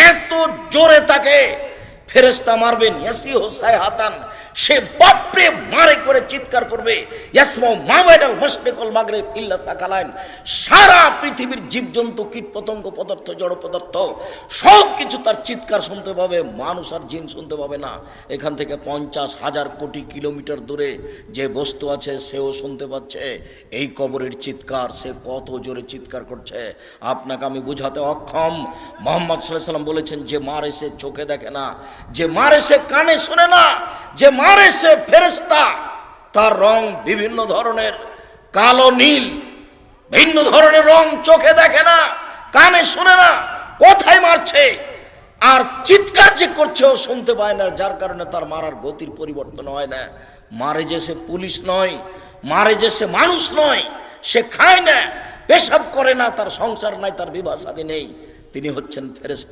এত জোরে তাকে ফেরেশতা মারবেন, ইয়াসিহু সাইহাতান, সে বাপরে মারে করে চিৎকার করবে, ইয়াসমাউ মা বাইনাল মাশরিক ওয়াল মাগরিব ইল্লা সাকালাইন, সারা পৃথিবীর জীবজন্তু কীটপতঙ্গ পদার্থ জড় পদার্থ সব কিছু তার চিৎকার শুনতে পাবে, মানুষ আর জিন শুনতে পাবে না। এখান থেকে 50,000 কোটি কিলোমিটার দূরে যে বস্তু আছে সেও শুনতে পাচ্ছে এই কবরের চিৎকার। সে কত জোরে চিৎকার করছে আপনাকে আমি বুঝাতে অক্ষম। মুহাম্মদ সাল্লাল্লাহু আলাইহি ওয়াসাল্লাম বলেছেন, যে মারে সে চোখে দেখে না, যে মারে সে কানে শুনে না, যে মারে সে ফেরেশতা, তার রং বিভিন্ন ধরনের, কালো নীল, ভিন্ন ধরনের রং, চোখে দেখে না, কানে শুনে না, কোথায় মারছে আর চিৎকার যে করছে ও শুনতে পায় না, যার কারণে তার মারার গতির পরিবর্তন হয় না। মারে যে সে পুলিশ নয়, মারে যে সে মানুষ নয়, সে খায় না, পেশাব করে না, তার সংসার নাই, তার বিবাহ শাদী নেই, তিনি হচ্ছেন ফেরেশতা।